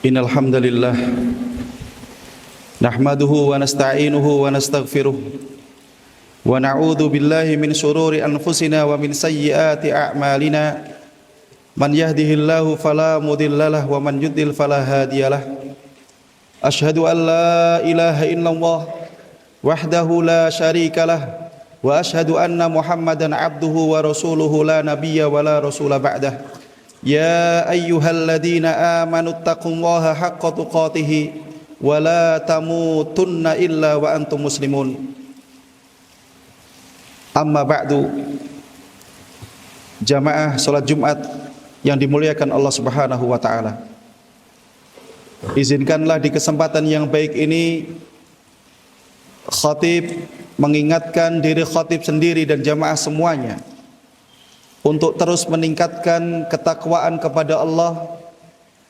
Innal hamdalillah nahmaduhu wa nasta'inuhu wa nastaghfiruh wa na'udzu billahi min shururi anfusina wa min sayyiati a'malina man yahdihillahu fala mudhillalah wa man yudlil fala hadiyalah. Asyhadu an la ilaha illallah wahdahu la syarikalah wa asyhadu anna Muhammadan abduhu wa rasuluhu la nabiyya wa la rasula ba'dah. Ya ayyuhalladzina amanu taqullaha haqqa tuqatih wa la tamutunna illa wa antum muslimun. Amma ba'du. Jamaah salat Jumat yang dimuliakan Allah Subhanahu wa taala. Izinkanlah di kesempatan yang baik ini khatib mengingatkan diri khatib sendiri dan jamaah semuanya untuk terus meningkatkan ketakwaan kepada Allah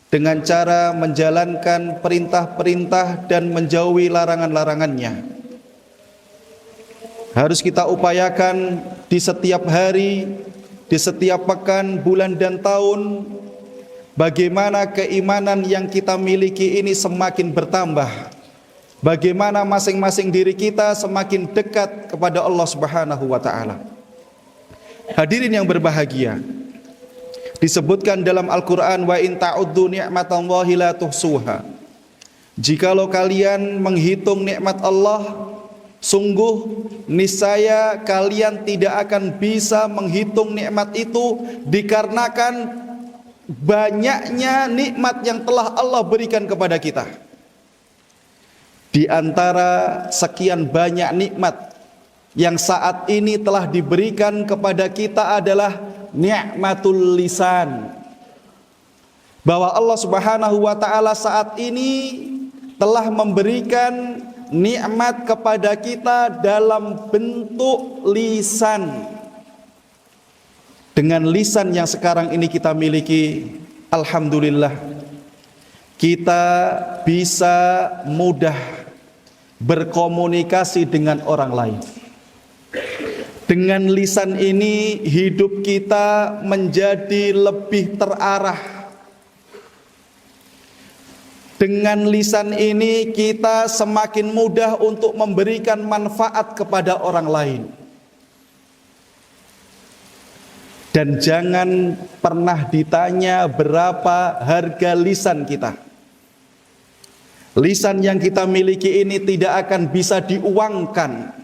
dengan cara menjalankan perintah-perintah dan menjauhi larangan-larangannya. Harus kita upayakan di setiap hari, di setiap pekan, bulan dan tahun, bagaimana keimanan yang kita miliki ini semakin bertambah. Bagaimana masing-masing diri kita semakin dekat kepada Allah Subhanahu wa taala. Hadirin yang berbahagia, disebutkan dalam Al-Quran, wa in ta'uddu ni'matallahi la tuhsuha. Jikalau kalian menghitung nikmat Allah, sungguh niscaya kalian tidak akan bisa menghitung nikmat itu, dikarenakan banyaknya nikmat yang telah Allah berikan kepada kita. Di antara sekian banyak nikmat yang saat ini telah diberikan kepada kita adalah ni'matul lisan. Bahwa Allah Subhanahu wa taala saat ini telah memberikan nikmat kepada kita dalam bentuk lisan. Dengan lisan yang sekarang ini kita miliki, alhamdulillah, kita bisa mudah berkomunikasi dengan orang lain. Dengan lisan ini hidup kita menjadi lebih terarah. Dengan lisan ini kita semakin mudah untuk memberikan manfaat kepada orang lain. Dan jangan pernah ditanya berapa harga lisan kita. Lisan yang kita miliki ini tidak akan bisa diuangkan,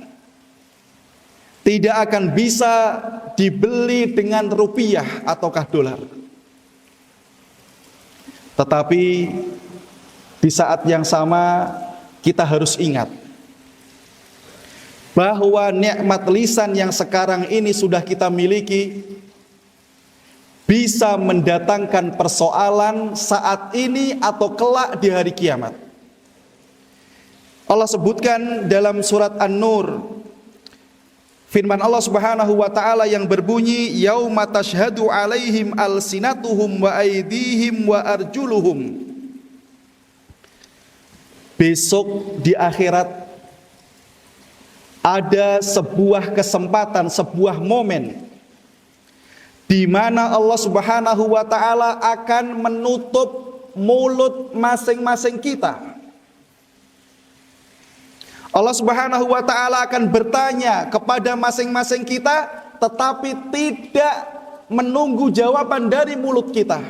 tidak akan bisa dibeli dengan rupiah ataukah dolar. Tetapi di saat yang sama kita harus ingat bahwa nikmat lisan yang sekarang ini sudah kita miliki bisa mendatangkan persoalan saat ini atau kelak di hari kiamat. Allah sebutkan dalam surat An-Nur, firman Allah Subhanahu wa taala yang berbunyi, yauma tashhadu alaihim alsinatuhum wa aydihim wa arjuluhum. Besok di akhirat ada sebuah kesempatan, sebuah momen di mana Allah Subhanahu wa taala akan menutup mulut masing-masing kita. Allah Subhanahu wa taala akan bertanya kepada masing-masing kita, tetapi tidak menunggu jawaban dari mulut kita.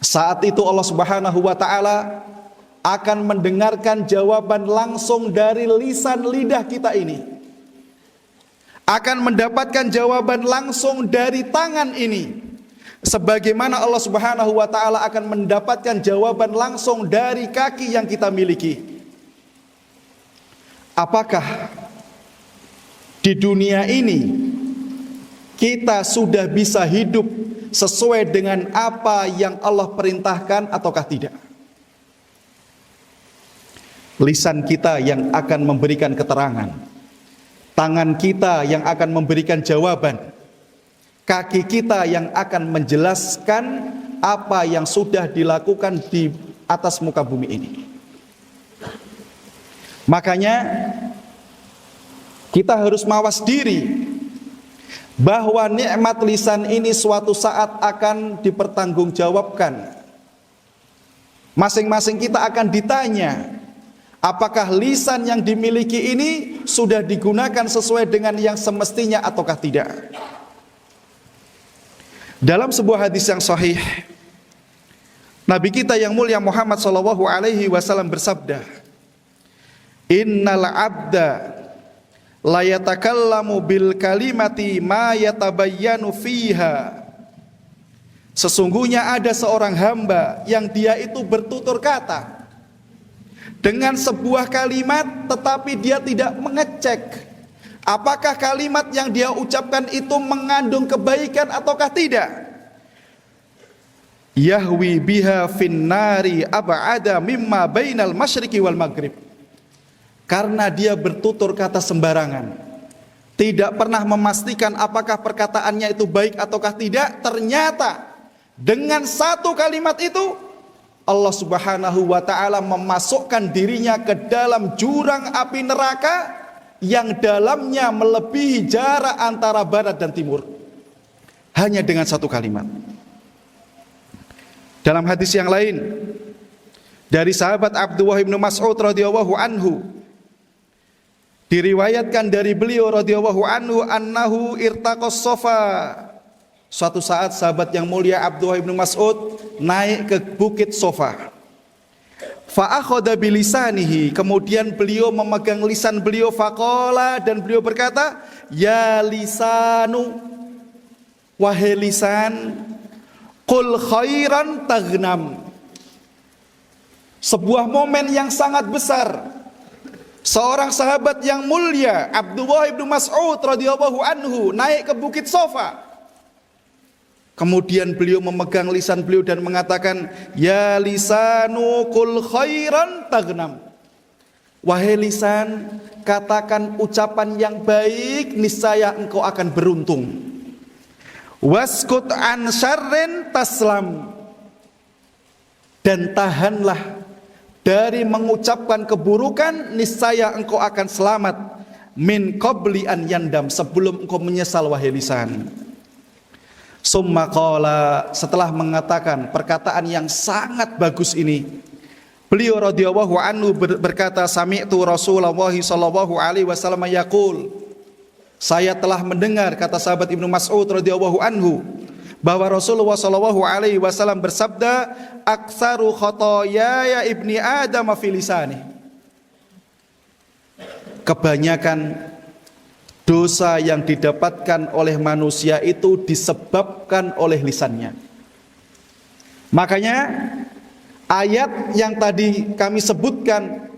Saat itu Allah Subhanahu wa taala akan mendengarkan jawaban langsung dari lisan lidah kita ini. Akan mendapatkan jawaban langsung dari tangan ini. Sebagaimana Allah Subhanahu wa taala akan mendapatkan jawaban langsung dari kaki yang kita miliki. Apakah di dunia ini kita sudah bisa hidup sesuai dengan apa yang Allah perintahkan ataukah tidak? Lisan kita yang akan memberikan keterangan, tangan kita yang akan memberikan jawaban, kaki kita yang akan menjelaskan apa yang sudah dilakukan di atas muka bumi ini. Makanya kita harus mawas diri bahwa nikmat lisan ini suatu saat akan dipertanggungjawabkan. Masing-masing kita akan ditanya, apakah lisan yang dimiliki ini sudah digunakan sesuai dengan yang semestinya ataukah tidak. Dalam sebuah hadis yang sahih, Nabi kita yang mulia Muhammad SAW bersabda, Innal abda la yatakallamu bil kalimati ma yatabayyanu fiha. Sesungguhnya ada seorang hamba yang dia itu bertutur kata dengan sebuah kalimat, tetapi dia tidak mengecek apakah kalimat yang dia ucapkan itu mengandung kebaikan ataukah tidak. Yahwi biha finnari ab'ada mimma bainal masyriqi wal maghrib. Karena dia bertutur kata sembarangan, tidak pernah memastikan apakah perkataannya itu baik ataukah tidak, ternyata dengan satu kalimat itu Allah Subhanahu wa ta'ala memasukkan dirinya ke dalam jurang api neraka yang dalamnya melebihi jarak antara barat dan timur, hanya dengan satu kalimat. Dalam hadis yang lain dari sahabat Abdullah bin Mas'ud radhiyallahu anhu, diriwayatkan dari beliau radhiyallahu anhu annahu irtaqas sofa. Suatu saat sahabat yang mulia Abdullah bin Mas'ud naik ke bukit Sofa. Fa akhadha bilisanihi, kemudian beliau memegang lisan beliau, faqala, dan beliau berkata, ya lisanu, wahai lisan, qul khairan taghnam. Sebuah momen yang sangat besar. Seorang sahabat yang mulia Abdullah bin Mas'ud radhiyallahu anhu naik ke bukit Sofa. Kemudian beliau memegang lisan beliau dan mengatakan, ya lisanu qul khairan taghnam. Wahai lisan, katakan ucapan yang baik, niscaya engkau akan beruntung. Waskut an syarrin taslam. Dan tahanlah dari mengucapkan keburukan, niscaya engkau akan selamat. Min qabli an yandam, sebelum engkau menyesal wahai lisan. Summa qala, setelah mengatakan perkataan yang sangat bagus ini, beliau radhiyallahu anhu berkata, sami'tu Rasulullah sallallahu alaihi wasallam yaqul, saya telah mendengar, kata sahabat Ibnu Mas'ud radhiyallahu anhu, bahwa Rasulullah sallallahu alaihi wasallam bersabda, aktsaru khotoyaya ibni Adam fi lisani. Kebanyakan dosa yang didapatkan oleh manusia itu disebabkan oleh lisannya. Makanya ayat yang tadi kami sebutkan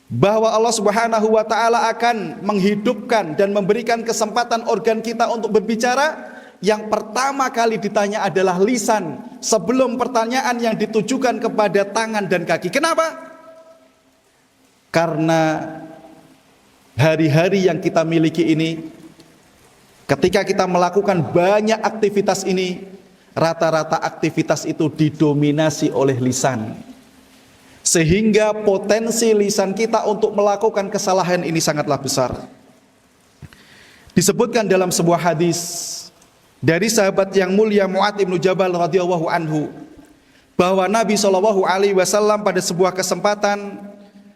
bahwa Allah Subhanahu wa ta'ala akan menghidupkan dan memberikan kesempatan organ kita untuk berbicara, yang pertama kali ditanya adalah lisan, sebelum pertanyaan yang ditujukan kepada tangan dan kaki. Kenapa? Karena hari-hari yang kita miliki ini, ketika kita melakukan banyak aktivitas ini, rata-rata aktivitas itu didominasi oleh lisan, sehingga potensi lisan kita untuk melakukan kesalahan ini sangatlah besar. Disebutkan dalam sebuah hadis dari sahabat yang mulia Mu'adz bin Jabal radhiyallahu anhu, bahwa Nabi SAW pada sebuah kesempatan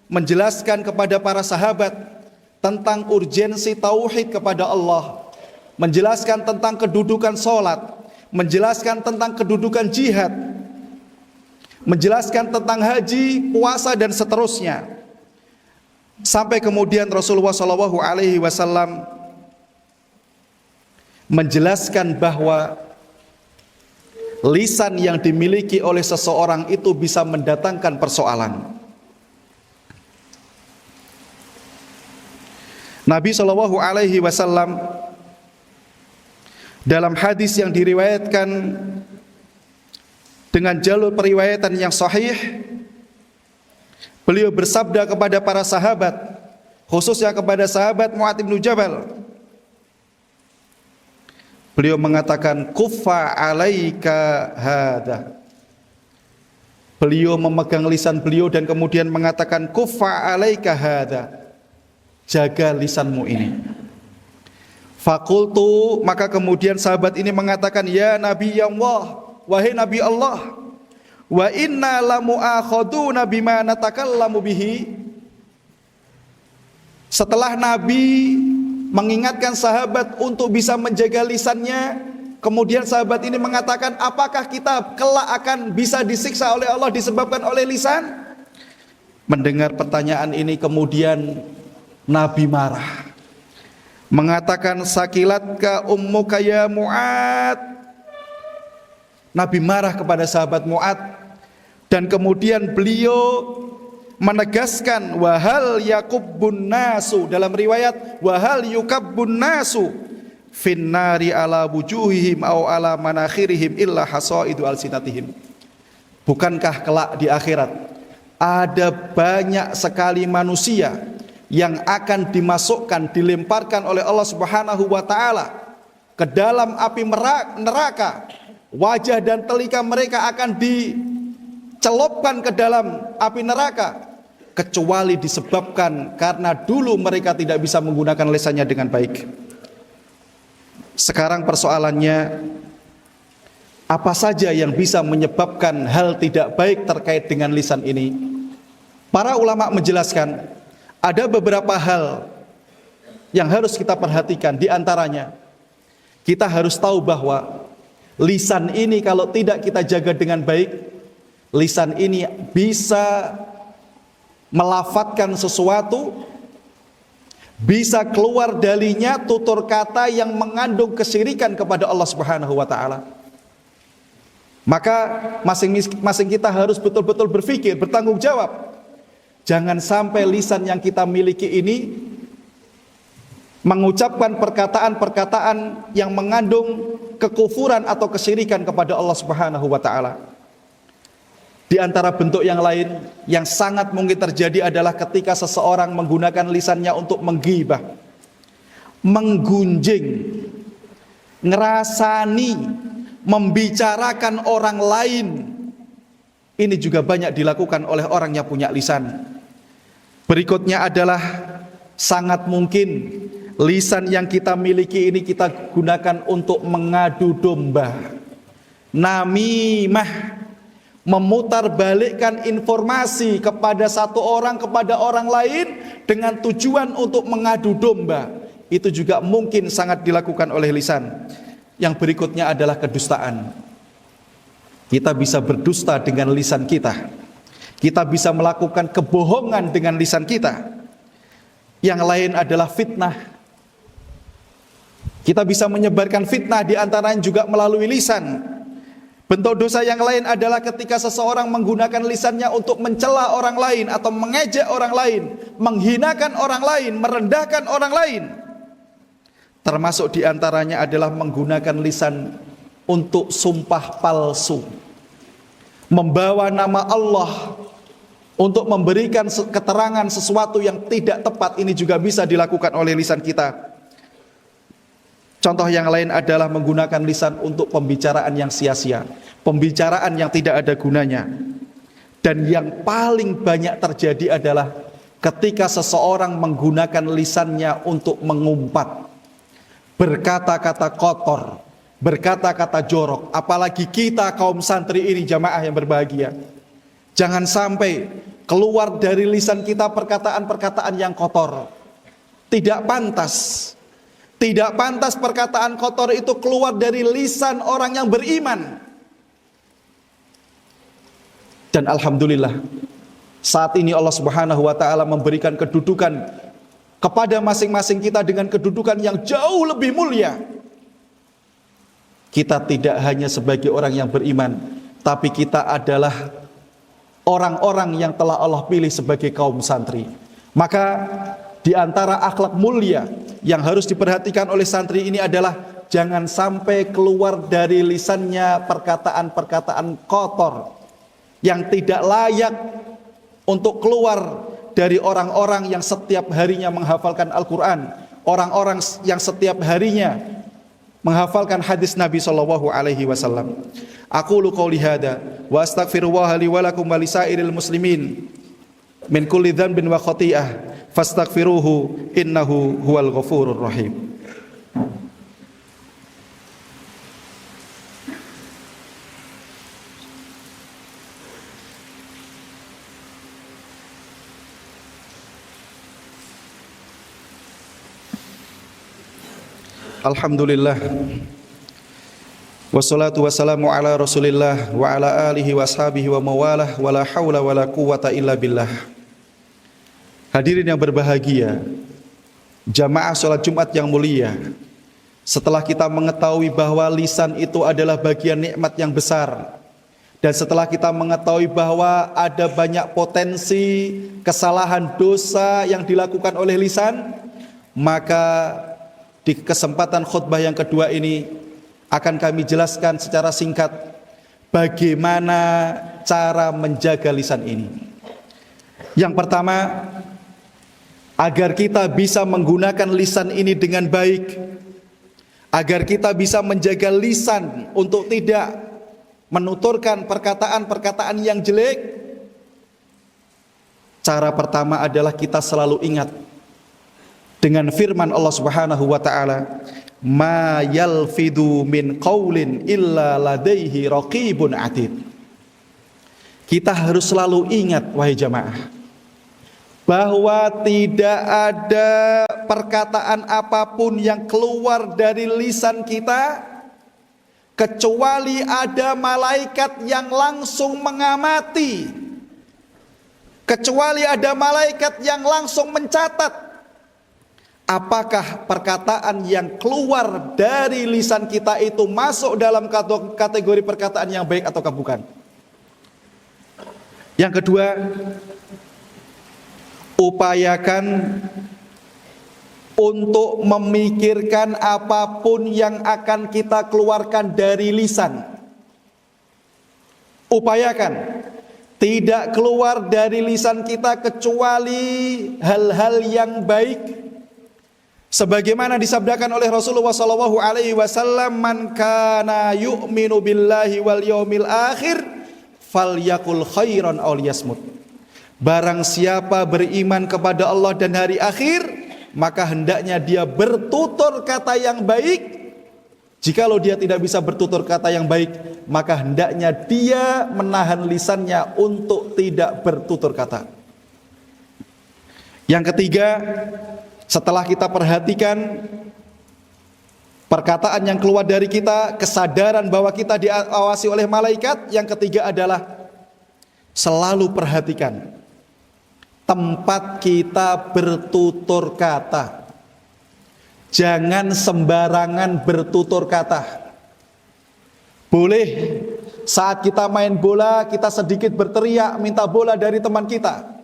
menjelaskan kepada para sahabat tentang urgensi tauhid kepada Allah, menjelaskan tentang kedudukan sholat, menjelaskan tentang kedudukan jihad, menjelaskan tentang haji, puasa, dan seterusnya. Sampai kemudian Rasulullah SAW menjelaskan bahwa lisan yang dimiliki oleh seseorang itu bisa mendatangkan persoalan. Nabi SAW dalam hadis yang diriwayatkan dengan jalur periwayatan yang sahih, beliau bersabda kepada para sahabat, khususnya kepada sahabat Mu'adz bin Jabal. Beliau mengatakan, kuffa alaika hada. Beliau memegang lisan beliau dan kemudian mengatakan, kuffa alaika hada, jaga lisanmu ini. Fakultu, maka kemudian sahabat ini mengatakan, ya Nabi Allah, wahai Nabi Allah, wa inna lamu'akhaduna bima natakallamu bihi. Setelah Nabi mengingatkan sahabat untuk bisa menjaga lisannya, kemudian sahabat ini mengatakan, apakah kita kelak akan bisa disiksa oleh Allah disebabkan oleh lisan? Mendengar pertanyaan ini kemudian Nabi marah, mengatakan, sakilatka ummuka ya Mu'ad. Nabi marah kepada sahabat Mu'ad, dan kemudian beliau menegaskan, wahal yakubbun nasu, dalam riwayat wahal yukabbun nasu finnari ala wujuhihim au ala manakhirihim illa hasaidu alsinatihim. Bukankah kelak di akhirat ada banyak sekali manusia yang akan dimasukkan, dilemparkan oleh Allah Subhanahu wa taala ke dalam api neraka. Wajah dan telinga mereka akan dicelupkan ke dalam api neraka, kecuali disebabkan karena dulu mereka tidak bisa menggunakan lisannya dengan baik. Sekarang persoalannya, apa saja yang bisa menyebabkan hal tidak baik terkait dengan lisan ini? Para ulama menjelaskan ada beberapa hal yang harus kita perhatikan. Di antaranya, kita harus tahu bahwa lisan ini kalau tidak kita jaga dengan baik, lisan ini bisa melafatkan sesuatu, bisa keluar darinya tutur kata yang mengandung kesyirikan kepada Allah Subhanahu wa taala. Maka masing-masing kita harus betul-betul berpikir, bertanggung jawab. Jangan sampai lisan yang kita miliki ini mengucapkan perkataan-perkataan yang mengandung kekufuran atau kesyirikan kepada Allah Subhanahu wa taala. Di antara bentuk yang lain yang sangat mungkin terjadi adalah ketika seseorang menggunakan lisannya untuk menggibah, menggunjing, ngerasani, membicarakan orang lain. Ini juga banyak dilakukan oleh orang yang punya lisan. Berikutnya adalah sangat mungkin lisan yang kita miliki ini kita gunakan untuk mengadu domba, namimah, memutarbalikkan informasi kepada satu orang kepada orang lain dengan tujuan untuk mengadu domba. Itu juga mungkin sangat dilakukan oleh lisan. Yang berikutnya adalah kedustaan. Kita bisa berdusta dengan lisan kita. Kita bisa melakukan kebohongan dengan lisan kita. Yang lain adalah fitnah. Kita bisa menyebarkan fitnah, di antaranya juga melalui lisan. Bentuk dosa yang lain adalah ketika seseorang menggunakan lisannya untuk mencela orang lain atau mengejek orang lain, menghinakan orang lain, merendahkan orang lain. Termasuk di antaranya adalah menggunakan lisan untuk sumpah palsu, membawa nama Allah untuk memberikan keterangan sesuatu yang tidak tepat. Ini juga bisa dilakukan oleh lisan kita. Contoh yang lain adalah menggunakan lisan untuk pembicaraan yang sia-sia, pembicaraan yang tidak ada gunanya. Dan yang paling banyak terjadi adalah ketika seseorang menggunakan lisannya untuk mengumpat, berkata-kata kotor, berkata-kata jorok. Apalagi kita kaum santri ini, jamaah yang berbahagia, jangan sampai keluar dari lisan kita perkataan-perkataan yang kotor. Tidak pantas. Tidak pantas perkataan kotor itu keluar dari lisan orang yang beriman. Dan alhamdulillah, saat ini Allah Subhanahu wa taala memberikan kedudukan kepada masing-masing kita dengan kedudukan yang jauh lebih mulia. Kita tidak hanya sebagai orang yang beriman, tapi kita adalah orang-orang yang telah Allah pilih sebagai kaum santri. Maka di antara akhlak mulia yang harus diperhatikan oleh santri ini adalah jangan sampai keluar dari lisannya perkataan-perkataan kotor yang tidak layak untuk keluar dari orang-orang yang setiap harinya menghafalkan Al-Quran, orang-orang yang setiap harinya menghafalkan hadis Nabi SAW. Aqulu qouli hada wa astaghfirullah li wa lakum wa lisairil muslimin min kulli dhanbin wa khati'ah fastaghfiruhu innahu huwal ghafurur rahim. Alhamdulillah. Wassalatu wassalamu ala Rasulillah wa ala alihi washabihi wa mawalah wa la haula wa la quwata illa billah. Hadirin yang berbahagia, jamaah sholat Jumat yang mulia. Setelah kita mengetahui bahwa lisan itu adalah bagian nikmat yang besar, dan setelah kita mengetahui bahwa ada banyak potensi kesalahan dosa yang dilakukan oleh lisan, maka di kesempatan khutbah yang kedua ini akan kami jelaskan secara singkat bagaimana cara menjaga lisan ini. Yang pertama, agar kita bisa menggunakan lisan ini dengan baik, agar kita bisa menjaga lisan untuk tidak menuturkan perkataan-perkataan yang jelek, cara pertama adalah kita selalu ingat dengan firman Allah Subhanahu wa taala, "Ma yalfidu min qaulin illa ladaihi raqibun atid." Kita harus selalu ingat, wahai jamaah, bahwa tidak ada perkataan apapun yang keluar dari lisan kita kecuali ada malaikat yang langsung mengamati, kecuali ada malaikat yang langsung mencatat apakah perkataan yang keluar dari lisan kita itu masuk dalam kategori perkataan yang baik ataukah bukan. Yang kedua, upayakan untuk memikirkan apapun yang akan kita keluarkan dari lisan. Upayakan tidak keluar dari lisan kita kecuali hal-hal yang baik. Sebagaimana disabdakan oleh Rasulullah SAW, "Man kana yu'minu billahi wal yawmil akhir falyakul khairan aw liyasmut." Barang siapa beriman kepada Allah dan hari akhir, maka hendaknya dia bertutur kata yang baik. Jikalau dia tidak bisa bertutur kata yang baik, maka hendaknya dia menahan lisannya untuk tidak bertutur kata. Yang ketiga, setelah kita perhatikan perkataan yang keluar dari kita, kesadaran bahwa kita diawasi oleh malaikat, yang ketiga adalah selalu perhatikan tempat kita bertutur kata. Jangan sembarangan bertutur kata. Boleh saat kita main bola, kita sedikit berteriak minta bola dari teman kita.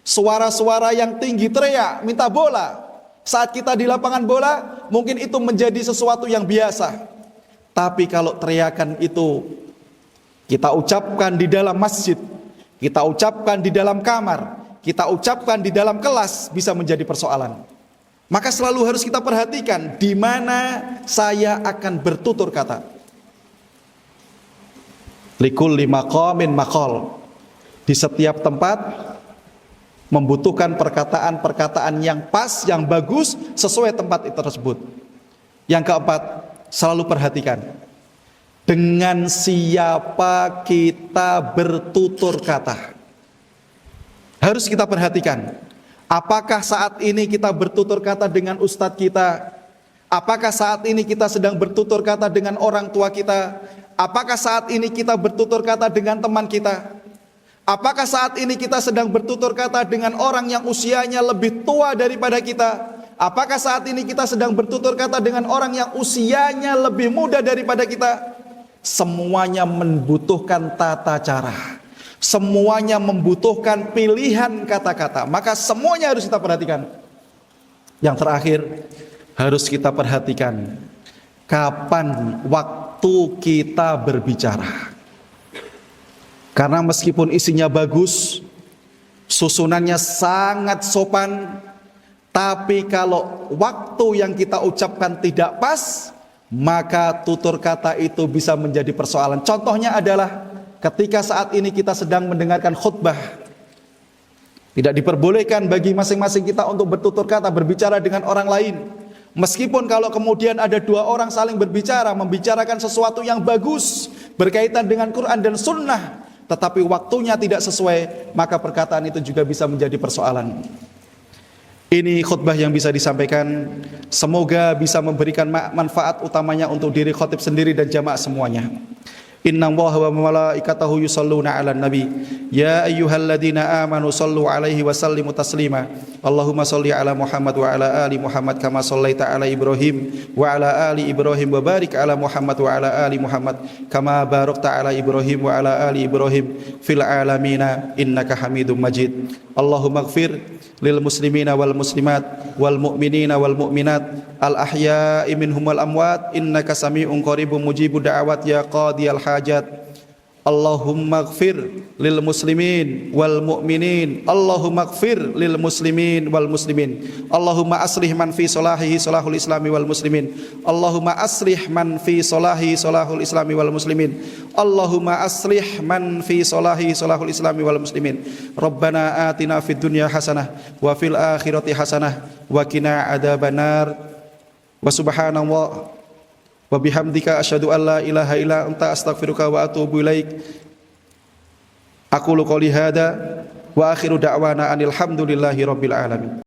Suara-suara yang tinggi teriak minta bola. Saat kita di lapangan bola, mungkin itu menjadi sesuatu yang biasa. Tapi kalau teriakan itu kita ucapkan di dalam masjid, kita ucapkan di dalam kamar, kita ucapkan di dalam kelas, bisa menjadi persoalan. Maka selalu harus kita perhatikan di mana saya akan bertutur kata. Likulli maqamin maqal. Di setiap tempat membutuhkan perkataan-perkataan yang pas, yang bagus, sesuai tempat itu tersebut. Yang keempat, selalu perhatikan dengan siapa kita bertutur kata. Harus kita perhatikan, apakah saat ini kita bertutur kata dengan ustadz kita? Apakah saat ini kita sedang bertutur kata dengan orang tua kita? Apakah saat ini kita bertutur kata dengan teman kita? Apakah saat ini kita sedang bertutur kata dengan orang yang usianya lebih tua daripada kita? Apakah saat ini kita sedang bertutur kata dengan orang yang usianya lebih muda daripada kita? Semuanya membutuhkan tata cara. Semuanya membutuhkan pilihan kata-kata. Maka semuanya harus kita perhatikan. Yang terakhir, harus kita perhatikan kapan waktu kita berbicara. Karena meskipun isinya bagus, susunannya sangat sopan, tapi kalau waktu yang kita ucapkan tidak pas, maka tutur kata itu bisa menjadi persoalan. Contohnya adalah ketika saat ini kita sedang mendengarkan khutbah, tidak diperbolehkan bagi masing-masing kita untuk bertutur kata, berbicara dengan orang lain. Meskipun kalau kemudian ada dua orang saling berbicara, membicarakan sesuatu yang bagus, berkaitan dengan Quran dan Sunnah, tetapi waktunya tidak sesuai, maka perkataan itu juga bisa menjadi persoalan. Ini khutbah yang bisa disampaikan, semoga bisa memberikan manfaat utamanya untuk diri khatib sendiri dan jamaah semuanya. Innallaha wa malaikatahu yusholluna 'alan nabi ya ayyuhalladzina amanu shallu 'alaihi wa sallimu taslima. Allahumma shalli 'ala Muhammad wa 'ala ali Muhammad kama shallaita 'ala Ibrahim wa 'ala ali Ibrahim wa barik 'ala Muhammad wa 'ala ali Muhammad kama barakta 'ala Ibrahim wa 'ala ali Ibrahim fil 'alamina innaka Hamidum Majid. Allahumma ighfir lil muslimina wal muslimat wal mu'minina wal mu'minat al ahya'i minhum wal amwat innaka sami'un qaribun mujibud da'awat ya qadiyal hajat. Allahumma ighfir lil muslimin wal mu'minin. Allahumma ighfir lil muslimin wal muslimin. Allahumma aslih man fi salahihi salahul islami wal muslimin. Allahumma aslih man fi salahihi salahul islami wal muslimin. Allahumma aslih man fi salahihi salahul islami wal muslimin. Rabbana atina fid dunya hasanah wa fil akhirati hasanah wa qina adzabannar. Wa subhanallah wa bihamdika asyhadu an la ilaha illa anta astaghfiruka wa atubu ilaik. Aqulu qouli hadza wa akhiru da'wana anil hamdulillahi rabbil alamin.